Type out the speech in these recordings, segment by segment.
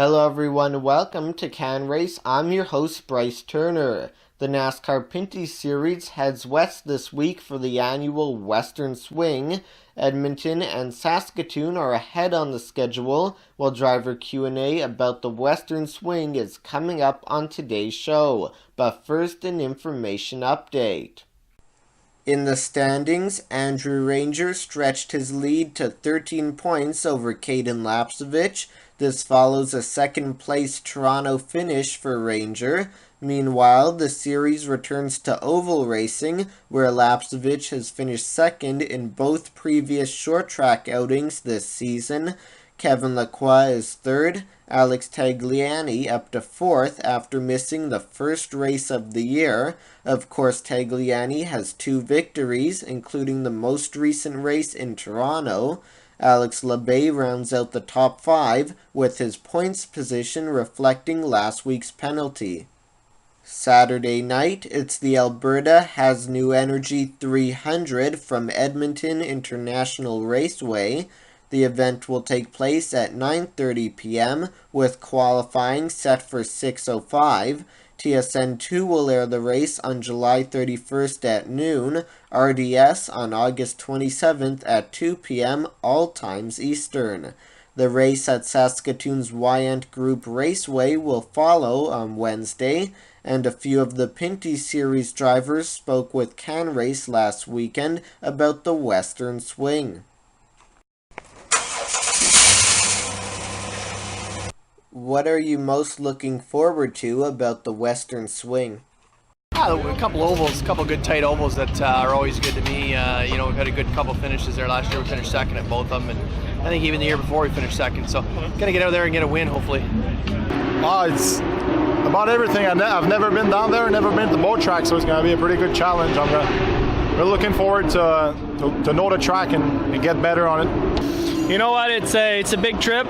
Hello everyone, welcome to CANrace. I'm your host Bryce Turner. The NASCAR Pinty Series heads west this week for the annual Western Swing. Edmonton and Saskatoon are ahead on the schedule, while driver Q&A about the Western Swing is coming up on today's show. But first, an information update. In the standings, Andrew Ranger stretched his lead to 13 points over Caden Lapcevich. This follows a second-place Toronto finish for Ranger. Meanwhile, the series returns to oval racing, where Lapcevich has finished second in both previous short-track outings this season. Kevin Lacroix is third, Alex Tagliani up to fourth after missing the first race of the year. Of course, Tagliani has 2 victories, including the most recent race in Toronto. Alex Labbe rounds out the top 5, with his points position reflecting last week's penalty. Saturday night, it's the Alberta Has New Energy 300 from Edmonton International Raceway. The event will take place at 9:30 p.m. with qualifying set for 6:05. TSN2 will air the race on July 31st at noon, RDS on August 27th at 2 p.m. all times Eastern. The race at Saskatoon's Wyant Group Raceway will follow on Wednesday, and a few of the Pinty Series drivers spoke with CANrace last weekend about the Western Swing. What are you most looking forward to about the Western Swing? A couple ovals, a couple good tight ovals that are always good to me. We've had a good couple finishes there last year. We finished second at both of them, and I think even the year before we finished second. So, gonna get out there and get a win, hopefully. It's about everything. I've never been down there, never been to the boat track, so it's gonna be a pretty good challenge. We're looking forward to know the track and get better on it. You know what? It's a big trip,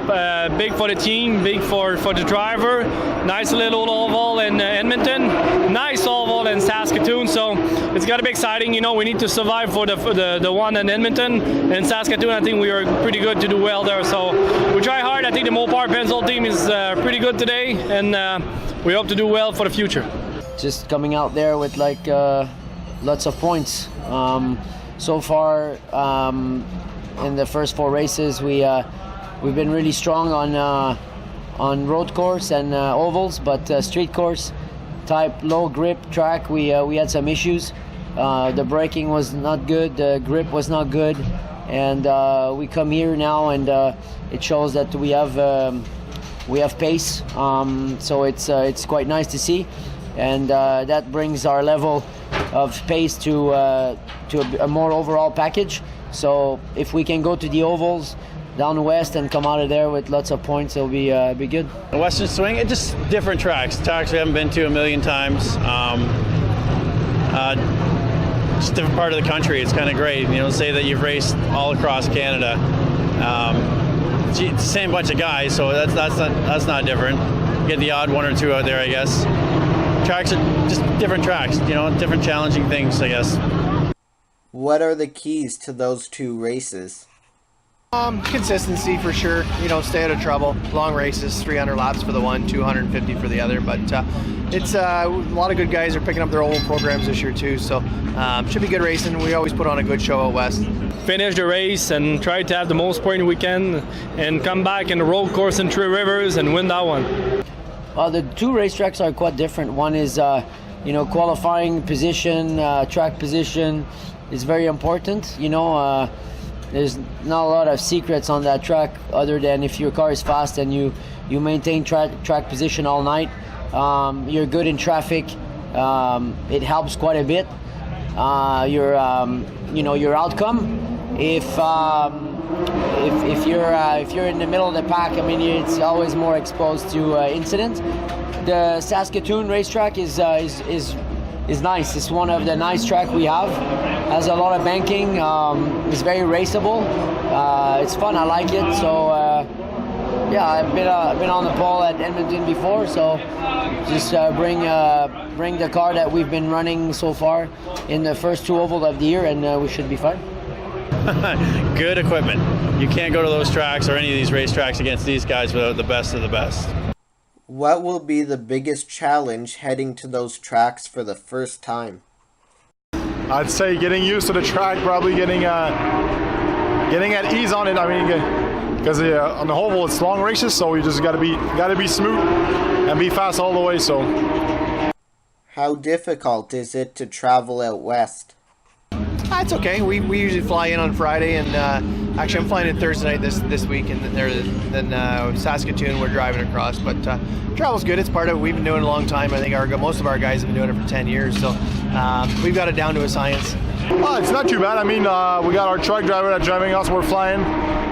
big for the team, big for the driver. Nice little oval in Edmonton, nice oval in Saskatoon. So it's got to be exciting. You know, we need to survive for the one in Edmonton. And Saskatoon, I think we are pretty good to do well there. So we try hard. I think the Mopar Pencil team is pretty good today, and we hope to do well for the future. Just coming out there with lots of points. So far. In the first 4 races, we've been really strong on road course and ovals, but street course type low grip track we had some issues. The braking was not good, the grip was not good, and we come here now and it shows that we have pace. So it's quite nice to see, and that brings our level of pace to a more overall package. So if we can go to the ovals down west and come out of there with lots of points, it'll be good. The Western Swing, it's just different tracks we haven't been to a million times. Just different part of the country. It's kind of great. Say that you've raced all across Canada. It's the same bunch of guys, so that's not different. Get the odd one or two out there, I guess. Tracks are just different tracks. Different challenging things, I guess. What are the keys to those 2 races? Consistency for sure. Stay out of trouble. Long races, 300 laps for the one, 250 for the other. But it's a lot of good guys are picking up their old programs this year too. So should be good racing. We always put on a good show out west. Finish the race and try to have the most point we can, and come back in the road course in 3 Rivers and win that one. The 2 racetracks are quite different. One is qualifying position, track position is very important. There's not a lot of secrets on that track other than if your car is fast and you maintain track position all night. You're good in traffic. It helps quite a bit. Your outcome. If you're in the middle of the pack, it's always more exposed to incidents. The Saskatoon racetrack is nice. It's one of the nice track we have. Has a lot of banking. It's very raceable. It's fun. I like it. So I've been on the pole at Edmonton before. So just bring the car that we've been running so far in the first 2 ovals of the year, and we should be fine. good equipment. You can't go to those tracks or any of these race tracks against these guys without the best of the best. What will be the biggest challenge heading to those tracks for the first time? I'd say getting used to the track, probably getting at ease on it. I mean, because on the oval it's long races, so you just gotta be smooth and be fast all the way. So, how difficult is it to travel out west? It's okay. We usually fly in on Friday, and actually I'm flying in Thursday night this week, and then Saskatoon we're driving across. But travel's good. It's part of it. We've been doing it a long time. I think most of our guys have been doing it for 10 years, so we've got it down to a science. It's not too bad. I mean, we got our truck driver that's driving us. We're flying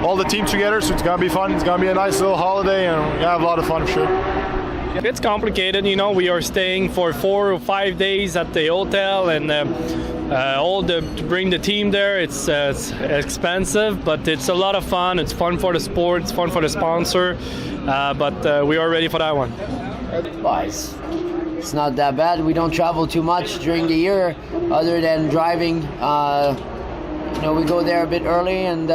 all the team together, so it's gonna be fun. It's gonna be a nice little holiday, and we're gonna have a lot of fun for sure. It's complicated, we are staying for 4 or 5 days at the hotel, and to bring the team there, it's expensive, but it's a lot of fun. It's fun for the sport, it's fun for the sponsor, but we are ready for that one. It's not that bad. We don't travel too much during the year, other than driving. We go there a bit early, and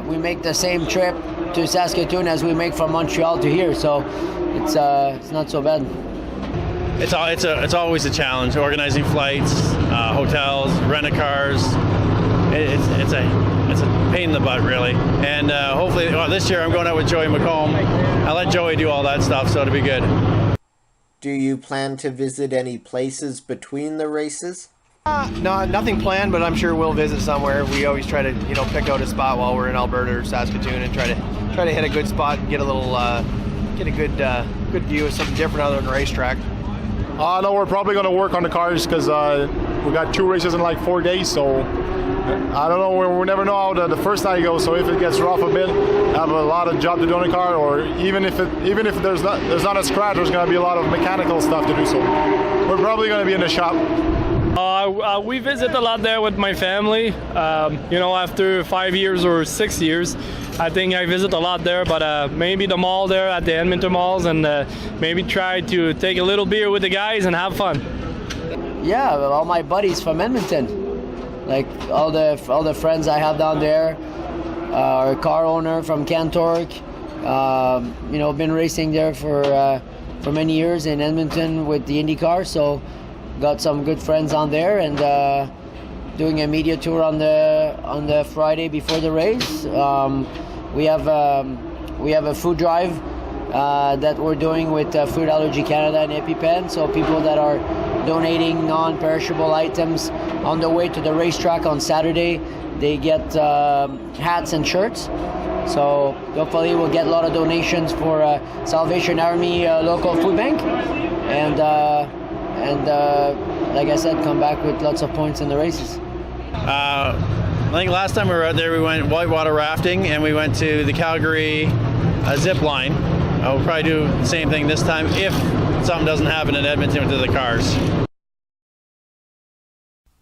we make the same trip to Saskatoon as we make from Montreal to here, so it's not so bad. It's always a challenge, organizing flights, hotels, rent-a-cars. It's a pain in the butt, really. And hopefully, this year I'm going out with Joey McComb. I let Joey do all that stuff, so it'll be good. Do you plan to visit any places between the races? No, nothing planned, but I'm sure we'll visit somewhere. We always try to, pick out a spot while we're in Alberta or Saskatoon, and try to hit a good spot and get a good view of something different other than the racetrack. No, we're probably going to work on the cars because we got 2 races in like 4 days, so I don't know. We never know how the first night goes. So if it gets rough a bit, I have a lot of job to do on the car, or even if there's not a scratch, there's going to be a lot of mechanical stuff to do. So we're probably going to be in the shop. We visit a lot there with my family. After 5 years or 6 years, I think I visit a lot there, but maybe the mall there at the Edmonton malls, and maybe try to take a little beer with the guys and have fun. Yeah, well, all my buddies from Edmonton, like all the friends I have down there, our car owner from CANtork, been racing there for many years in Edmonton with the IndyCar, so got some good friends on there, and doing a media tour on the Friday before the race. We have a food drive that we're doing with Food Allergy Canada and EpiPen. So people that are donating non-perishable items on the way to the racetrack on Saturday, they get hats and shirts. So hopefully we'll get a lot of donations for Salvation Army local food bank, and like I said, come back with lots of points in the races. I think last time we were out there, we went whitewater rafting, and we went to the Calgary zip line. We'll probably do the same thing this time if something doesn't happen in Edmonton with the cars.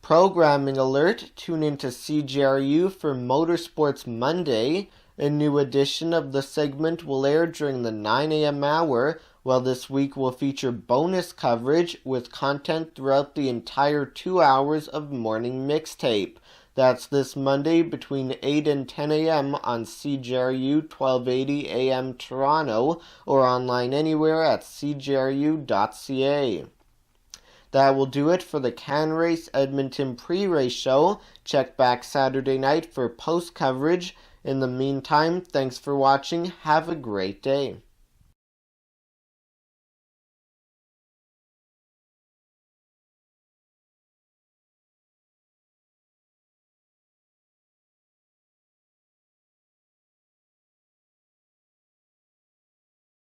Programming alert, tune into CJRU for Motorsports Monday. A new edition of the segment will air during the 9 a.m. hour, while this week will feature bonus coverage with content throughout the entire 2 hours of morning mixtape. That's this Monday between 8 and 10 a.m. on CJRU 1280 AM Toronto, or online anywhere at cjru.ca. That will do it for the CANrace Edmonton pre-race show. Check back Saturday night for post-coverage. In the meantime, thanks for watching. Have a great day.